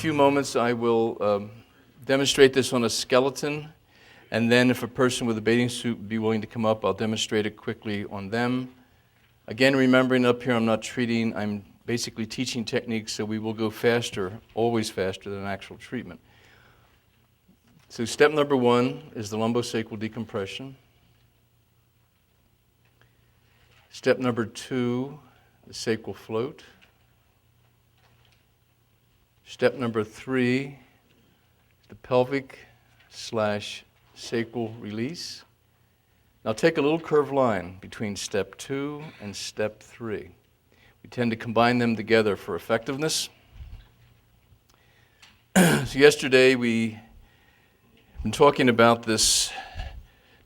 few moments I will demonstrate this on a skeleton, and then if a person with a bathing suit would be willing to come up, I'll demonstrate it quickly on them. Again, remembering up here I'm not treating, I'm basically teaching techniques, so we will go faster, always faster than actual treatment. So step number 1 is the lumbosacral decompression. Step number 2, the sacral float. Step number 3, the pelvic/sacral release. Now take a little curved line between step 2 and step 3. We tend to combine them together for effectiveness. So yesterday we been talking about this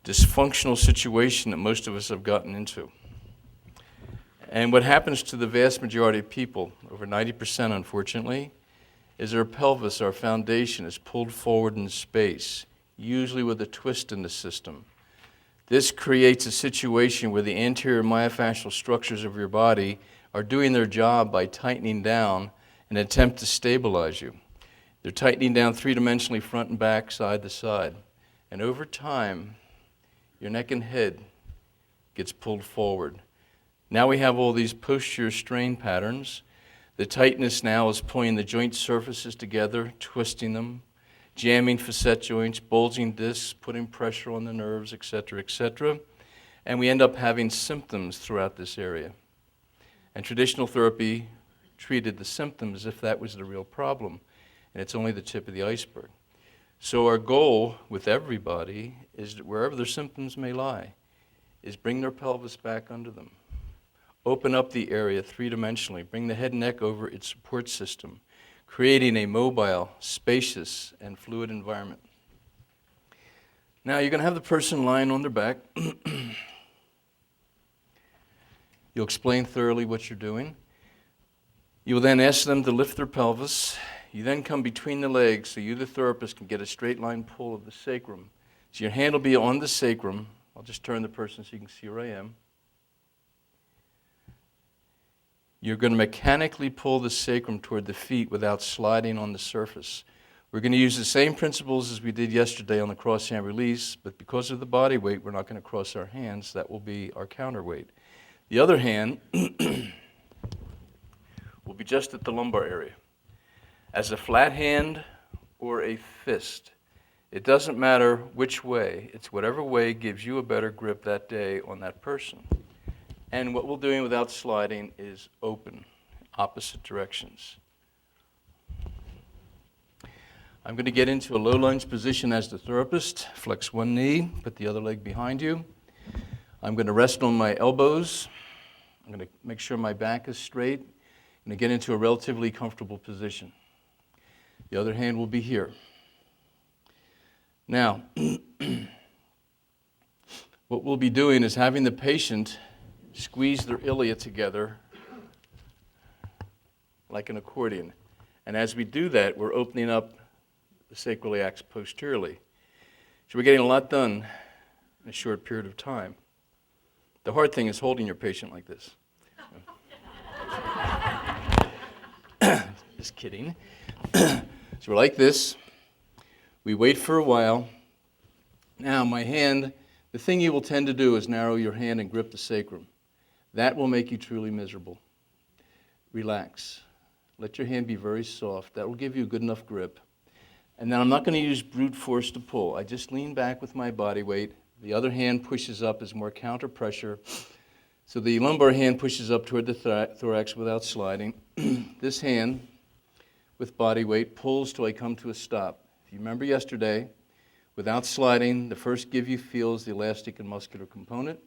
dysfunctional situation that most of us have gotten into. And what happens to the vast majority of people, over 90% unfortunately, is our pelvis, our foundation, is pulled forward in space, usually with a twist in the system. This creates a situation where the anterior myofascial structures of your body are doing their job by tightening down in an attempt to stabilize you. They're tightening down three-dimensionally, front and back, side to side. And over time, your neck and head gets pulled forward. Now we have all these posterior strain patterns. The tightness now is pulling the joint surfaces together, twisting them, jamming facet joints, bulging discs, putting pressure on the nerves, etc., etc. And we end up having symptoms throughout this area. And traditional therapy treated the symptoms as if that was the real problem. And it's only the tip of the iceberg. So our goal with everybody is that wherever their symptoms may lie, is bring their pelvis back under them. Open up the area three-dimensionally, bring the head and neck over its support system, creating a mobile, spacious, and fluid environment. Now you're going to have the person lying on their back. You'll explain thoroughly what you're doing. You will then ask them to lift their pelvis. You then come between the legs so you, the therapist, can get a straight line pull of the sacrum. So your hand will be on the sacrum. I'll just turn the person so you can see where I am. You're going to mechanically pull the sacrum toward the feet without sliding on the surface. We're going to use the same principles as we did yesterday on the cross-hand release, but because of the body weight, we're not going to cross our hands. That will be our counterweight. The other hand will be just at the lumbar area. As a flat hand or a fist, it doesn't matter which way. It's whatever way gives you a better grip that day on that person. And what we're doing without sliding is open, opposite directions. I'm going to get into a low lunge position as the therapist. Flex one knee, put the other leg behind you. I'm going to rest on my elbows. I'm going to make sure my back is straight. I'm going to get into a relatively comfortable position. The other hand will be here. Now, what we'll be doing is having the patient squeeze their ilia together like an accordion. And as we do that, we're opening up the sacroiliacs posteriorly. So we're getting a lot done in a short period of time. The hard thing is holding your patient like this. Just kidding. So we're like this. We wait for a while. Now my hand, the thing you will tend to do is narrow your hand and grip the sacrum. That will make you truly miserable. Relax. Let your hand be very soft. That will give you a good enough grip. And then I'm not going to use brute force to pull. I just lean back with my body weight. The other hand pushes up as more counter pressure. So the lumbar hand pushes up toward the thorax without sliding. This hand, with body weight, pulls till I come to a stop. If you remember yesterday, without sliding, the first give you feel is the elastic and muscular component.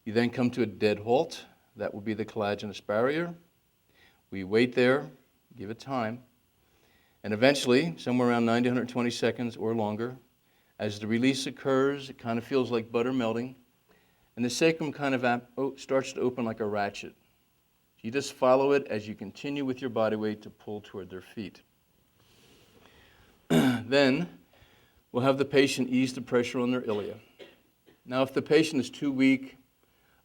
You then come to a dead halt. That will be the collagenous barrier. We wait there, give it time, and eventually, somewhere around 90 to 120 seconds or longer, as the release occurs, it kind of feels like butter melting, and the sacrum kind of starts to open like a ratchet. You just follow it as you continue with your body weight to pull toward their feet. Then we'll have the patient ease the pressure on their ilia. Now, if the patient is too weak,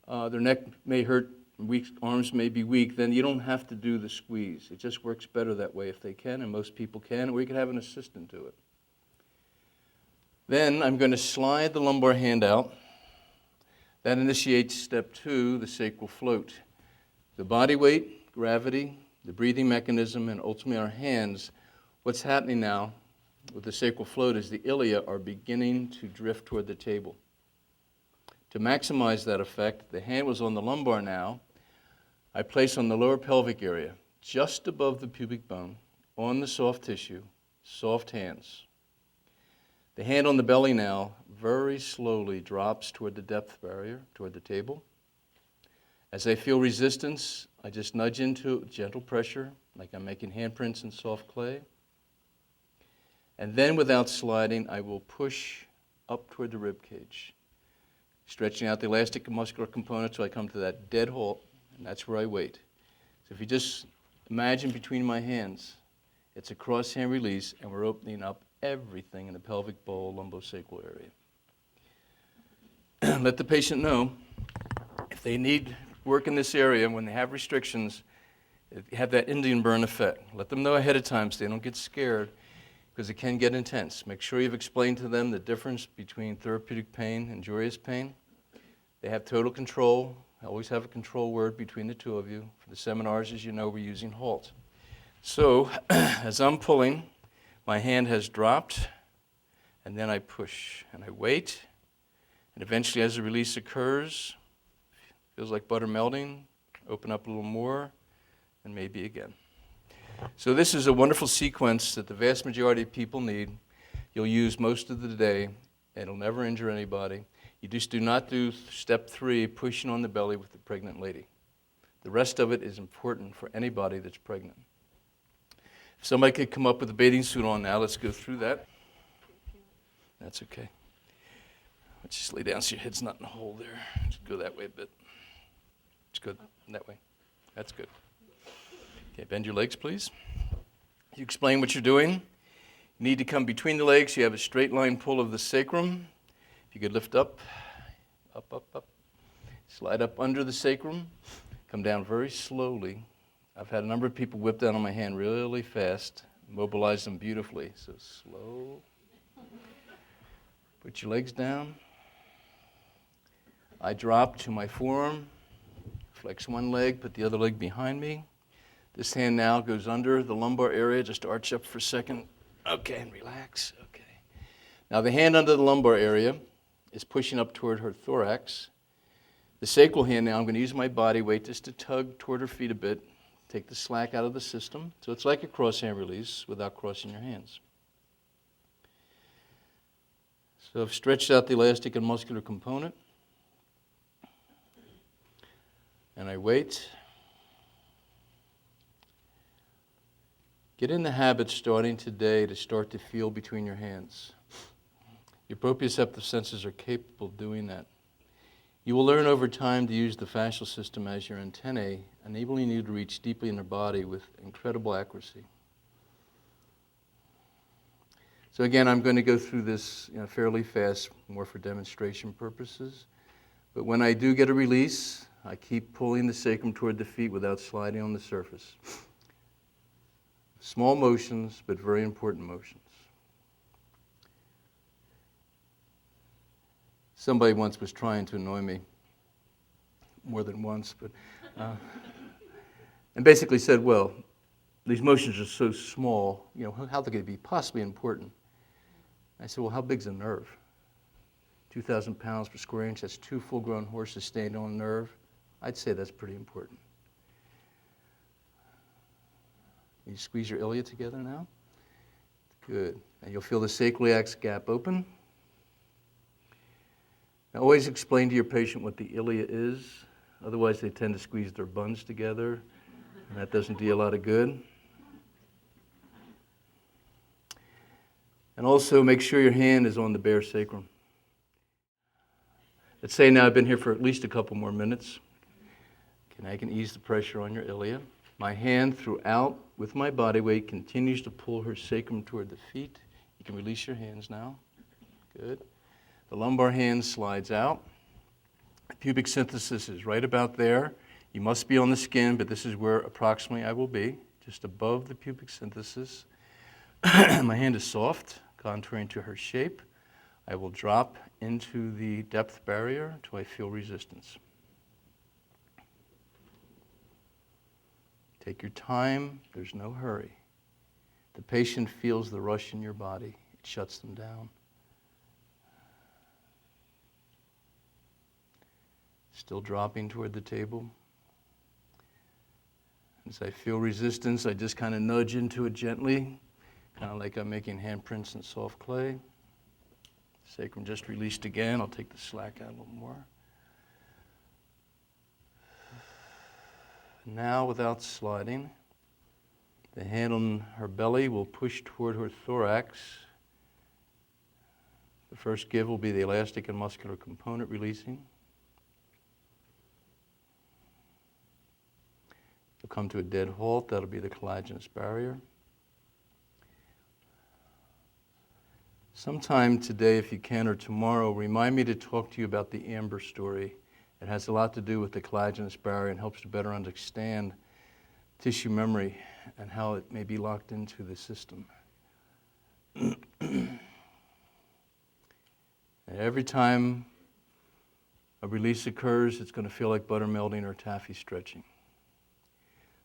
their neck may hurt weak arms may be weak, then you don't have to do the squeeze. It just works better that way if they can, and most people can, or you can have an assistant do it. Then I'm going to slide the lumbar hand out. That initiates step 2, the sacral float. The body weight, gravity, the breathing mechanism, and ultimately our hands. What's happening now with the sacral float is the ilia are beginning to drift toward the table. To maximize that effect, the hand was on the lumbar now. I place on the lower pelvic area, just above the pubic bone, on the soft tissue, soft hands. The hand on the belly now very slowly drops toward the depth barrier, toward the table. As I feel resistance, I just nudge into gentle pressure, like I'm making handprints in soft clay. And then without sliding, I will push up toward the rib cage, stretching out the elastic and muscular component till I come to that dead halt, and that's where I wait. So if you just imagine between my hands, it's a cross-hand release, and we're opening up everything in the pelvic bowl, lumbosacral area. Let the patient know if they need work in this area, when they have restrictions, have that Indian burn effect. Let them know ahead of time so they don't get scared, because it can get intense. Make sure you've explained to them the difference between therapeutic pain and joyous pain. They have total control. I always have a control word between the two of you. For the seminars, as you know, we're using halt. So as I'm pulling, my hand has dropped, and then I push, and I wait, and eventually as the release occurs, feels like butter melting, open up a little more, and maybe again. So this is a wonderful sequence that the vast majority of people need. You'll use most of the day, and it'll never injure anybody. You just do not do step 3, pushing on the belly with the pregnant lady. The rest of it is important for anybody that's pregnant. If somebody could come up with a bathing suit on now, let's go through that. That's okay. Let's just lay down so your head's not in the hole there. Just go that way a bit. It's good. That way. That's good. Okay, bend your legs, please. You explain what you're doing. You need to come between the legs. You have a straight line pull of the sacrum. If you could lift up, up, up, up. Slide up under the sacrum. Come down very slowly. I've had a number of people whip down on my hand really fast, mobilize them beautifully. So slow. Put your legs down. I drop to my forearm. Flex one leg, put the other leg behind me. This hand now goes under the lumbar area. Just arch up for a second. Okay, and relax. Okay. Now the hand under the lumbar area is pushing up toward her thorax. The sacral hand now, I'm going to use my body weight just to tug toward her feet a bit. Take the slack out of the system. So it's like a cross-hand release without crossing your hands. So I've stretched out the elastic and muscular component. And I wait. Get in the habit starting today to start to feel between your hands. Your proprioceptive senses are capable of doing that. You will learn over time to use the fascial system as your antennae, enabling you to reach deeply in the body with incredible accuracy. So again, I'm going to go through this fairly fast, more for demonstration purposes. But when I do get a release, I keep pulling the sacrum toward the feet without sliding on the surface. Small motions, but very important motions. Somebody once was trying to annoy me, more than once, but and basically said, well, these motions are so small, how could they be possibly important? I said, well, how big's a nerve? 2,000 pounds per square inch, that's 2 full-grown horses standing on a nerve. I'd say that's pretty important. You squeeze your ilia together now. Good. And you'll feel the sacroiliac gap open. Now, always explain to your patient what the ilia is. Otherwise, they tend to squeeze their buns together, and that doesn't do you a lot of good. And also, make sure your hand is on the bare sacrum. Let's say now I've been here for at least a couple more minutes. Okay, I can ease the pressure on your ilia. My hand throughout, with my body weight, continues to pull her sacrum toward the feet. You can release your hands now. Good. The lumbar hand slides out. The pubic symphysis is right about there. You must be on the skin, but this is where approximately I will be, just above the pubic symphysis. My hand is soft, contouring to her shape. I will drop into the depth barrier until I feel resistance. Take your time, there's no hurry. The patient feels the rush in your body. It shuts them down. Still dropping toward the table. As I feel resistance, I just kind of nudge into it gently, kind of like I'm making handprints in soft clay. Sacrum just released again. I'll take the slack out a little more. Now, without sliding, the hand on her belly will push toward her thorax. The first give will be the elastic and muscular component releasing. You'll come to a dead halt. That'll be the collagenous barrier. Sometime today, if you can, or tomorrow, remind me to talk to you about the amber story. It has a lot to do with the collagenous barrier and helps to better understand tissue memory and how it may be locked into the system. And every time a release occurs, it's going to feel like butter melting or taffy stretching.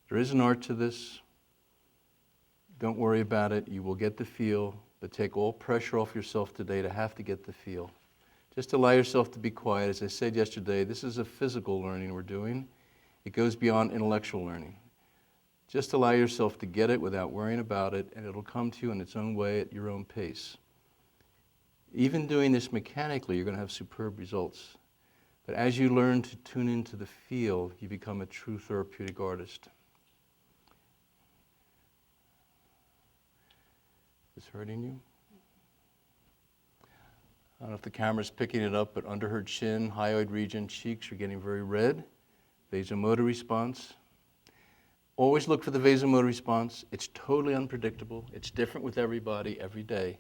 There is an art to this. Don't worry about it. You will get the feel, but take all pressure off yourself today to have to get the feel. Just allow yourself to be quiet. As I said yesterday, this is a physical learning we're doing. It goes beyond intellectual learning. Just allow yourself to get it without worrying about it, and it'll come to you in its own way at your own pace. Even doing this mechanically, you're going to have superb results. But as you learn to tune into the feel, you become a true therapeutic artist. Is this hurting you? I don't know if the camera's picking it up, but under her chin, hyoid region, cheeks are getting very red. Vasomotor response. Always look for the vasomotor response. It's totally unpredictable. It's different with everybody every day.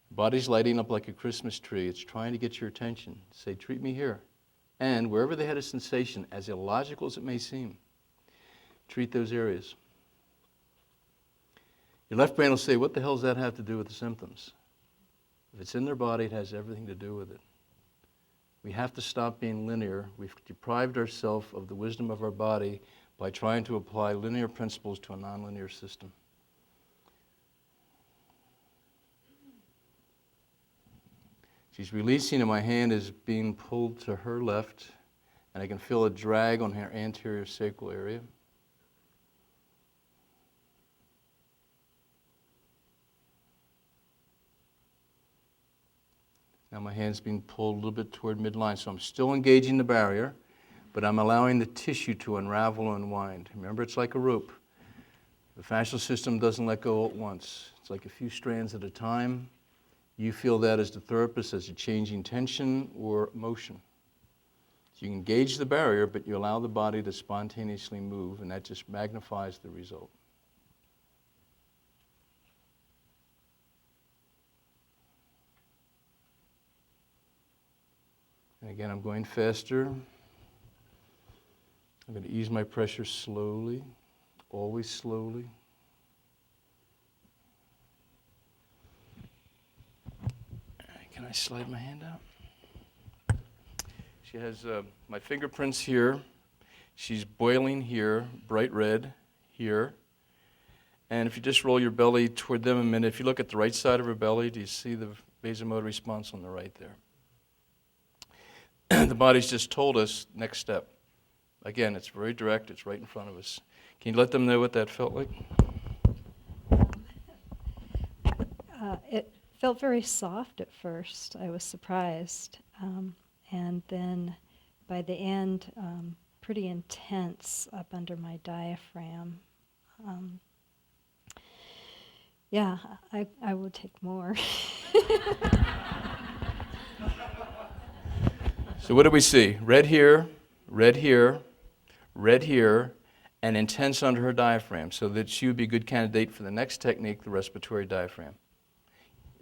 The body's lighting up like a Christmas tree. It's trying to get your attention. Say, treat me here. And wherever they had a sensation, as illogical as it may seem, treat those areas. Your left brain will say, what the hell does that have to do with the symptoms? If it's in their body, it has everything to do with it. We have to stop being linear. We've deprived ourselves of the wisdom of our body by trying to apply linear principles to a nonlinear system. She's releasing and my hand is being pulled to her left, and I can feel a drag on her anterior sacral area. Now my hand's being pulled a little bit toward midline, so I'm still engaging the barrier, but I'm allowing the tissue to unravel and unwind. Remember, it's like a rope. The fascial system doesn't let go at once. It's like a few strands at a time. You feel that as the therapist as a changing tension or motion. So you engage the barrier, but you allow the body to spontaneously move, and that just magnifies the result. And again, I'm going faster. I'm going to ease my pressure slowly, always slowly. Can I slide my hand out? She has my fingerprints here. She's boiling here, bright red here. And if you just roll your belly toward them a minute, if you look at the right side of her belly, do you see the vasomotor response on the right there? The body's just told us next step. Again, it's very direct. It's right in front of us. Can you let them know what that felt like? It felt very soft at first. I was surprised. And then by the end, pretty intense up under my diaphragm. Yeah, I would take more. So what do we see? Red here, red here, red here, and intense under her diaphragm, so that she would be a good candidate for the next technique, the respiratory diaphragm.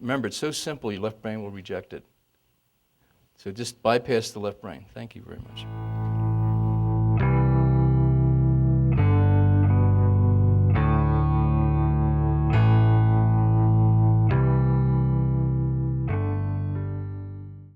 Remember, it's so simple, your left brain will reject it. So just bypass the left brain. Thank you very much.